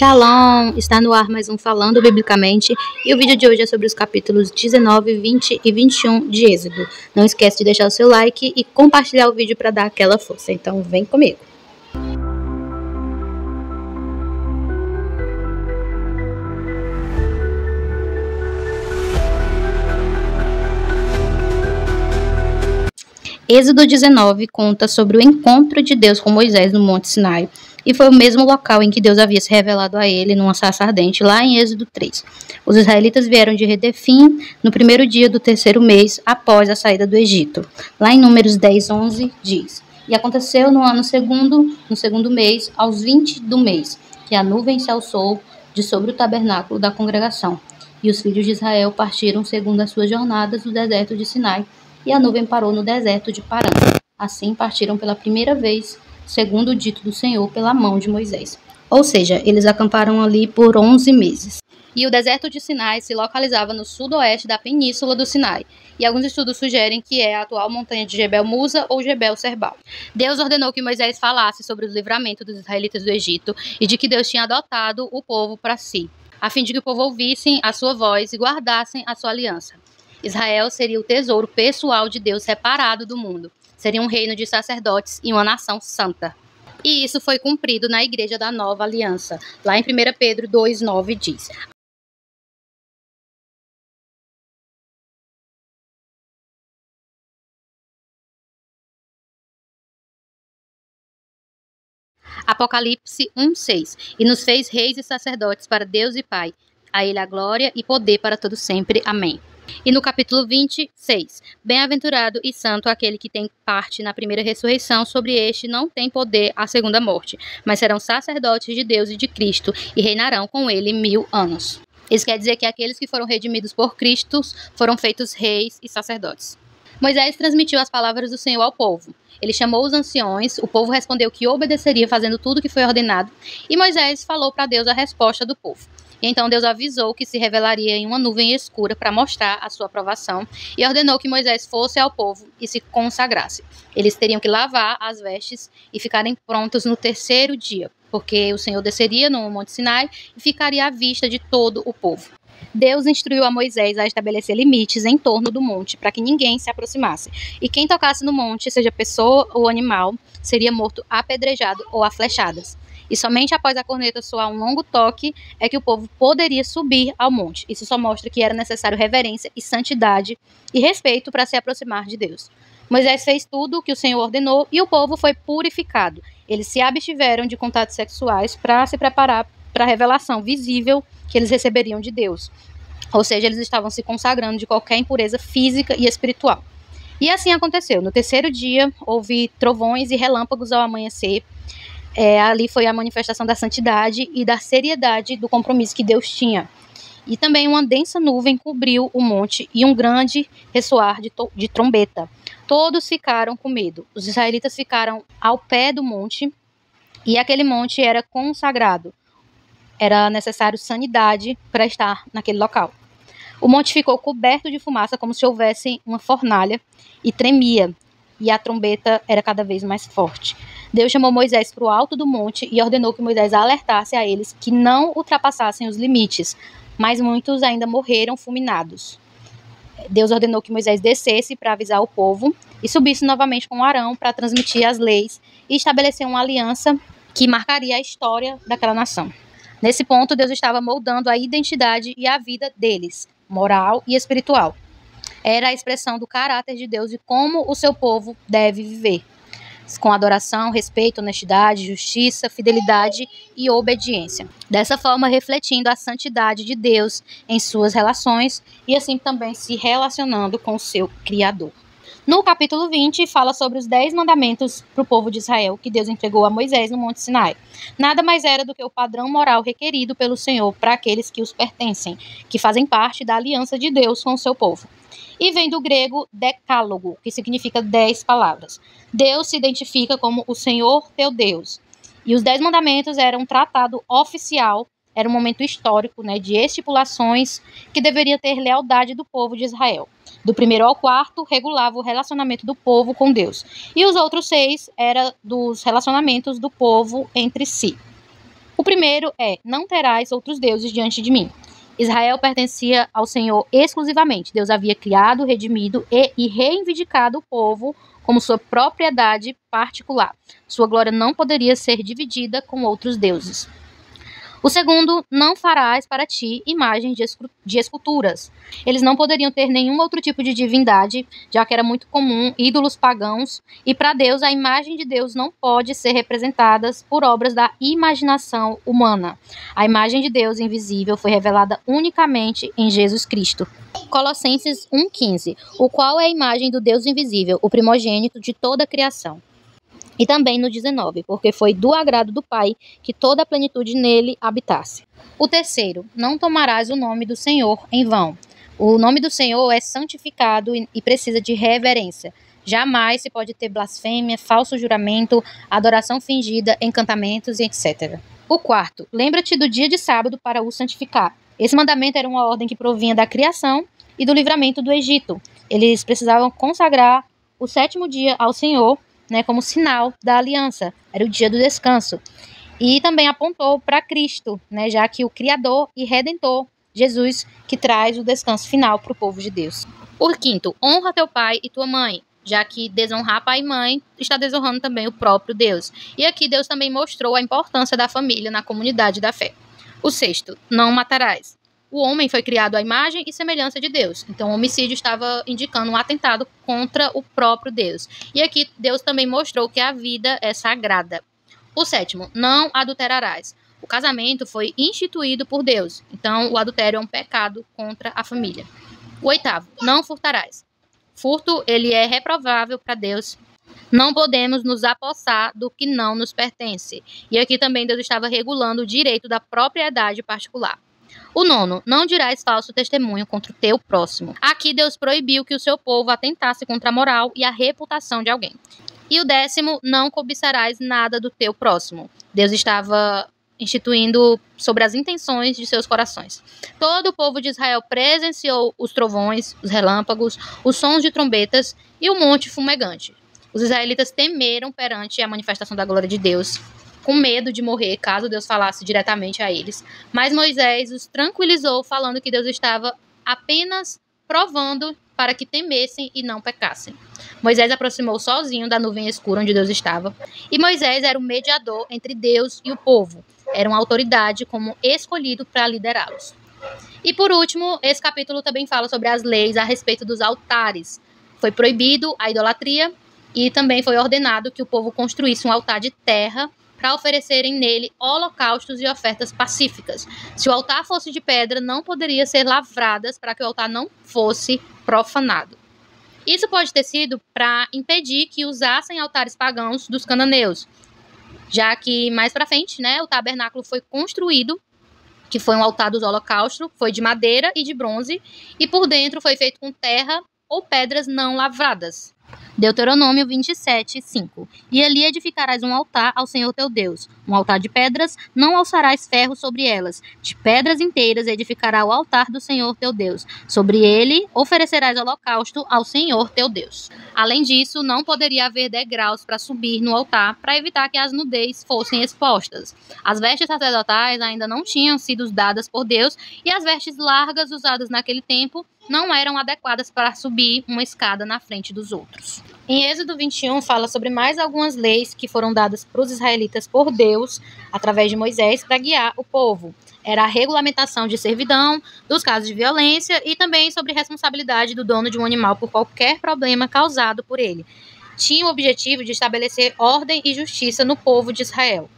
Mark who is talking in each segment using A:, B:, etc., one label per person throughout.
A: Shalom! Está no ar mais um Falando Biblicamente e o vídeo de hoje é sobre os capítulos 19, 20 e 21 de Êxodo. Não esquece de deixar o seu like e compartilhar o vídeo para dar aquela força. Então vem comigo! Êxodo 19 conta sobre o encontro de Deus com Moisés no Monte Sinai, e foi o mesmo local em que Deus havia se revelado a ele numa sarça ardente, lá em Êxodo 3. Os israelitas vieram de Redefim no primeiro dia do terceiro mês após a saída do Egito. Lá em Números 10, 11 diz: E aconteceu no segundo mês, aos 20 do mês, que a nuvem se alçou de sobre o tabernáculo da congregação. E os filhos de Israel partiram segundo as suas jornadas do deserto de Sinai, e a nuvem parou no deserto de Parã. Assim partiram pela primeira vez, segundo o dito do Senhor, pela mão de Moisés. Ou seja, eles acamparam ali por 11 meses. E o deserto de Sinai se localizava no sudoeste da península do Sinai, e alguns estudos sugerem que é a atual montanha de Jebel Musa ou Jebel Serbal. Deus ordenou que Moisés falasse sobre o livramento dos israelitas do Egito e de que Deus tinha adotado o povo para si, a fim de que o povo ouvissem a sua voz e guardassem a sua aliança. Israel seria o tesouro pessoal de Deus separado do mundo. Seria um reino de sacerdotes e uma nação santa. E isso foi cumprido na Igreja da Nova Aliança. Lá em 1 Pedro 2,9 diz: Apocalipse 1,6: E nos fez reis e sacerdotes para Deus e Pai. A ele a glória e poder para todo sempre. Amém. E no capítulo 26, bem-aventurado e santo aquele que tem parte na primeira ressurreição, sobre este não tem poder a segunda morte, mas serão sacerdotes de Deus e de Cristo, e reinarão com ele 1000 anos. Isso quer dizer que aqueles que foram redimidos por Cristo foram feitos reis e sacerdotes. Moisés transmitiu as palavras do Senhor ao povo. Ele chamou os anciões, o povo respondeu que obedeceria fazendo tudo o que foi ordenado, e Moisés falou para Deus a resposta do povo. E então Deus avisou que se revelaria em uma nuvem escura para mostrar a sua aprovação e ordenou que Moisés fosse ao povo e se consagrasse. Eles teriam que lavar as vestes e ficarem prontos no terceiro dia, porque o Senhor desceria no Monte Sinai e ficaria à vista de todo o povo. Deus instruiu a Moisés a estabelecer limites em torno do monte para que ninguém se aproximasse. E quem tocasse no monte, seja pessoa ou animal, seria morto apedrejado ou a flechadas. E somente após a corneta soar um longo toque é que o povo poderia subir ao monte. Isso só mostra que era necessário reverência e santidade e respeito para se aproximar de Deus. Moisés fez tudo o que o Senhor ordenou e o povo foi purificado. Eles se abstiveram de contatos sexuais para se preparar para a revelação visível que eles receberiam de Deus. Ou seja, eles estavam se consagrando de qualquer impureza física e espiritual. E assim aconteceu. No terceiro dia, houve trovões e relâmpagos ao amanhecer. Ali foi a manifestação da santidade e da seriedade do compromisso que Deus tinha. E também uma densa nuvem cobriu o monte e um grande ressoar de trombeta. Todos ficaram com medo. Os israelitas ficaram ao pé do monte e aquele monte era consagrado. Era necessário sanidade para estar naquele local. O monte ficou coberto de fumaça como se houvesse uma fornalha e tremia. E a trombeta era cada vez mais forte. Deus chamou Moisés para o alto do monte e ordenou que Moisés alertasse a eles que não ultrapassassem os limites, mas muitos ainda morreram fulminados. Deus ordenou que Moisés descesse para avisar o povo e subisse novamente com Arão para transmitir as leis e estabelecer uma aliança que marcaria a história daquela nação. Nesse ponto, Deus estava moldando a identidade e a vida deles, moral e espiritual. Era a expressão do caráter de Deus e como o seu povo deve viver, com adoração, respeito, honestidade, justiça, fidelidade e obediência. Dessa forma, refletindo a santidade de Deus em suas relações e assim também se relacionando com o seu Criador. No capítulo 20, fala sobre os 10 mandamentos para o povo de Israel que Deus entregou a Moisés no Monte Sinai. Nada mais era do que o padrão moral requerido pelo Senhor para aqueles que os pertencem, que fazem parte da aliança de Deus com o seu povo. E vem do grego decálogo, que significa 10 palavras. Deus se identifica como o Senhor teu Deus. E os 10 mandamentos eram um tratado oficial, era um momento histórico, de estipulações que deveria ter lealdade do povo de Israel. Do 1º ao 4º, regulava o relacionamento do povo com Deus. E os outros 6 eram dos relacionamentos do povo entre si. O primeiro é: não terás outros deuses diante de mim. Israel pertencia ao Senhor exclusivamente. Deus havia criado, redimido e reivindicado o povo como sua propriedade particular. Sua glória não poderia ser dividida com outros deuses. O segundo: não farás para ti imagens de esculturas. Eles não poderiam ter nenhum outro tipo de divindade, já que era muito comum ídolos pagãos, e para Deus a imagem de Deus não pode ser representada por obras da imaginação humana. A imagem de Deus invisível foi revelada unicamente em Jesus Cristo. Colossenses 1,15, o qual é a imagem do Deus invisível, o primogênito de toda a criação. E também no 19, porque foi do agrado do Pai que toda a plenitude nele habitasse. O terceiro: não tomarás o nome do Senhor em vão. O nome do Senhor é santificado e precisa de reverência. Jamais se pode ter blasfêmia, falso juramento, adoração fingida, encantamentos e etc. O quarto: lembra-te do dia de sábado para o santificar. Esse mandamento era uma ordem que provinha da criação e do livramento do Egito. Eles precisavam consagrar o sétimo dia ao Senhor, como sinal da aliança. Era o dia do descanso. E também apontou para Cristo, já que o Criador e Redentor, Jesus, que traz o descanso final para o povo de Deus. Por quinto: honra teu pai e tua mãe, já que desonrar pai e mãe está desonrando também o próprio Deus. E aqui Deus também mostrou a importância da família na comunidade da fé. O sexto: não matarás. O homem foi criado à imagem e semelhança de Deus. Então, o homicídio estava indicando um atentado contra o próprio Deus. E aqui, Deus também mostrou que a vida é sagrada. O sétimo: não adulterarás. O casamento foi instituído por Deus. Então, o adultério é um pecado contra a família. O oitavo: não furtarás. Furto, ele é reprovável para Deus. Não podemos nos apossar do que não nos pertence. E aqui também Deus estava regulando o direito da propriedade particular. O nono: não dirás falso testemunho contra o teu próximo. Aqui Deus proibiu que o seu povo atentasse contra a moral e a reputação de alguém. E o décimo: não cobiçarás nada do teu próximo. Deus estava instituindo sobre as intenções de seus corações. Todo o povo de Israel presenciou os trovões, os relâmpagos, os sons de trombetas e o monte fumegante. Os israelitas temeram perante a manifestação da glória de Deus, com medo de morrer caso Deus falasse diretamente a eles. Mas Moisés os tranquilizou, falando que Deus estava apenas provando para que temessem e não pecassem. Moisés aproximou sozinho da nuvem escura onde Deus estava, e Moisés era o mediador entre Deus e o povo. Era uma autoridade como escolhido para liderá-los. E por último, esse capítulo também fala sobre as leis a respeito dos altares. Foi proibido a idolatria e também foi ordenado que o povo construísse um altar de terra para oferecerem nele holocaustos e ofertas pacíficas. Se o altar fosse de pedra, não poderia ser lavradas para que o altar não fosse profanado. Isso pode ter sido para impedir que usassem altares pagãos dos cananeus, já que mais para frente, o tabernáculo foi construído, que foi um altar dos holocaustos, foi de madeira e de bronze, e por dentro foi feito com terra ou pedras não lavradas. Deuteronômio 27:5. E ali edificarás um altar ao Senhor teu Deus, um altar de pedras, não alçarás ferro sobre elas. De pedras inteiras edificará o altar do Senhor teu Deus. Sobre ele oferecerás holocausto ao Senhor teu Deus. Além disso, não poderia haver degraus para subir no altar, para evitar que as nudez fossem expostas. As vestes sacerdotais ainda não tinham sido dadas por Deus, e as vestes largas usadas naquele tempo não eram adequadas para subir uma escada na frente dos outros. Em Êxodo 21 fala sobre mais algumas leis que foram dadas para os israelitas por Deus, através de Moisés, para guiar o povo. Era a regulamentação de servidão, dos casos de violência e também sobre responsabilidade do dono de um animal por qualquer problema causado por ele. Tinha o objetivo de estabelecer ordem e justiça no povo de Israel,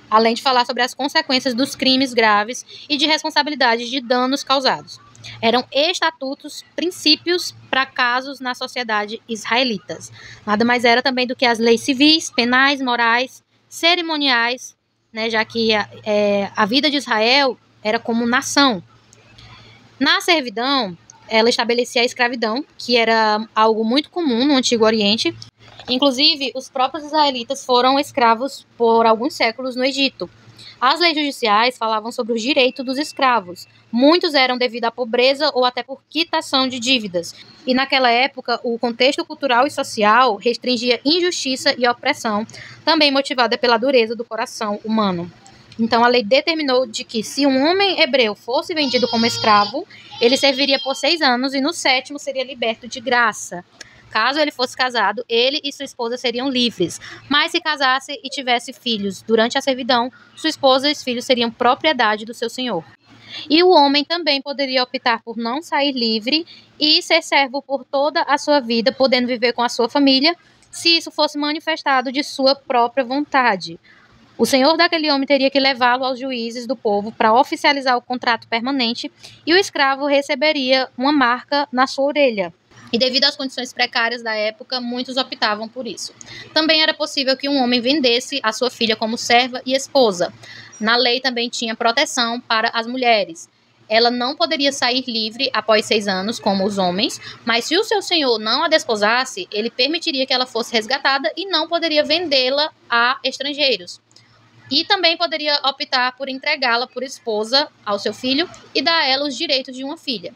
A: além de falar sobre as consequências dos crimes graves e de responsabilidade de danos causados. Eram estatutos, princípios para casos na sociedade israelitas. Nada mais era também do que as leis civis, penais, morais, cerimoniais, já que a vida de Israel era como nação. Na servidão, ela estabelecia a escravidão, que era algo muito comum no Antigo Oriente. Inclusive, os próprios israelitas foram escravos por alguns séculos no Egito. As leis judiciais falavam sobre o direito dos escravos. Muitos eram devido à pobreza ou até por quitação de dívidas. E naquela época, o contexto cultural e social restringia injustiça e opressão, também motivada pela dureza do coração humano. Então, a lei determinou de que se um homem hebreu fosse vendido como escravo, ele serviria por 6 anos e no 7º seria liberto de graça. Caso ele fosse casado, ele e sua esposa seriam livres. Mas se casasse e tivesse filhos durante a servidão, sua esposa e os filhos seriam propriedade do seu senhor. E o homem também poderia optar por não sair livre e ser servo por toda a sua vida, podendo viver com a sua família, se isso fosse manifestado de sua própria vontade. O senhor daquele homem teria que levá-lo aos juízes do povo para oficializar o contrato permanente e o escravo receberia uma marca na sua orelha. E devido às condições precárias da época, muitos optavam por isso. Também era possível que um homem vendesse a sua filha como serva e esposa. Na lei também tinha proteção para as mulheres. Ela não poderia sair livre após 6 anos, como os homens, mas se o seu senhor não a desposasse, ele permitiria que ela fosse resgatada e não poderia vendê-la a estrangeiros. E também poderia optar por entregá-la por esposa ao seu filho e dar a ela os direitos de uma filha.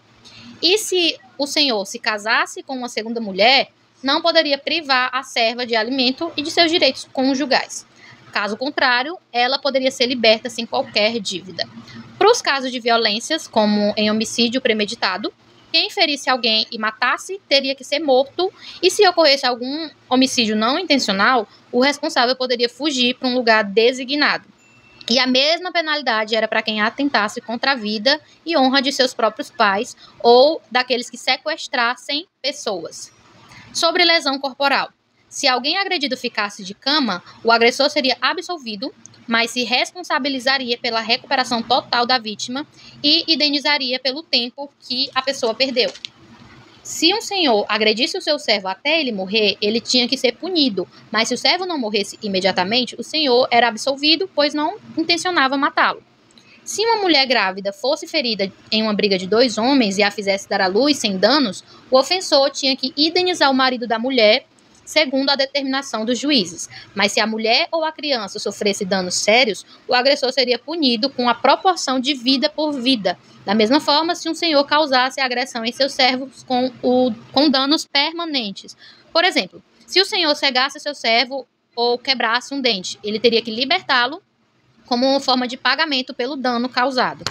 A: E se o senhor se casasse com uma segunda mulher, não poderia privar a serva de alimento e de seus direitos conjugais. Caso contrário, ela poderia ser liberta sem qualquer dívida. Para os casos de violências, como em homicídio premeditado, quem ferisse alguém e matasse teria que ser morto, e se ocorresse algum homicídio não intencional, o responsável poderia fugir para um lugar designado. E a mesma penalidade era para quem atentasse contra a vida e honra de seus próprios pais ou daqueles que sequestrassem pessoas. Sobre lesão corporal. Se alguém agredido ficasse de cama, o agressor seria absolvido, mas se responsabilizaria pela recuperação total da vítima e indenizaria pelo tempo que a pessoa perdeu. Se um senhor agredisse o seu servo até ele morrer, ele tinha que ser punido, mas se o servo não morresse imediatamente, o senhor era absolvido, pois não intencionava matá-lo. Se uma mulher grávida fosse ferida em uma briga de 2 homens e a fizesse dar à luz sem danos, o ofensor tinha que indenizar o marido da mulher, segundo a determinação dos juízes. Mas se a mulher ou a criança sofresse danos sérios, o agressor seria punido com a proporção de vida por vida. Da mesma forma, se um senhor causasse agressão em seus servos com danos permanentes. Por exemplo, se o senhor cegasse seu servo ou quebrasse um dente, ele teria que libertá-lo como uma forma de pagamento pelo dano causado.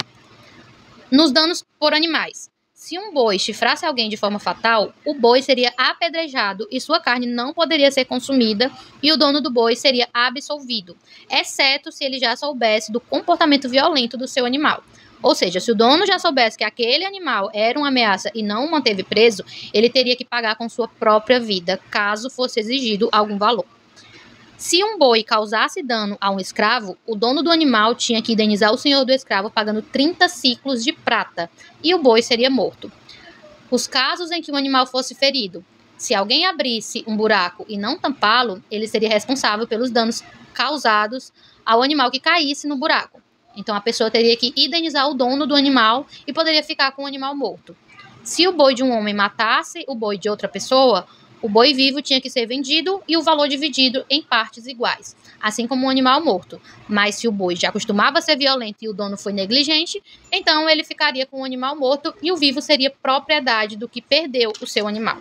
A: Nos danos por animais. Se um boi chifrasse alguém de forma fatal, o boi seria apedrejado e sua carne não poderia ser consumida e o dono do boi seria absolvido, exceto se ele já soubesse do comportamento violento do seu animal. Ou seja, se o dono já soubesse que aquele animal era uma ameaça e não o manteve preso, ele teria que pagar com sua própria vida, caso fosse exigido algum valor. Se um boi causasse dano a um escravo, o dono do animal tinha que indenizar o senhor do escravo pagando 30 ciclos de prata, e o boi seria morto. Os casos em que o animal fosse ferido, se alguém abrisse um buraco e não tampá-lo, ele seria responsável pelos danos causados ao animal que caísse no buraco. Então a pessoa teria que indenizar o dono do animal e poderia ficar com o animal morto. Se o boi de um homem matasse o boi de outra pessoa, o boi vivo tinha que ser vendido e o valor dividido em partes iguais, assim como um animal morto. Mas se o boi já costumava ser violento e o dono foi negligente, então ele ficaria com o animal morto e o vivo seria propriedade do que perdeu o seu animal.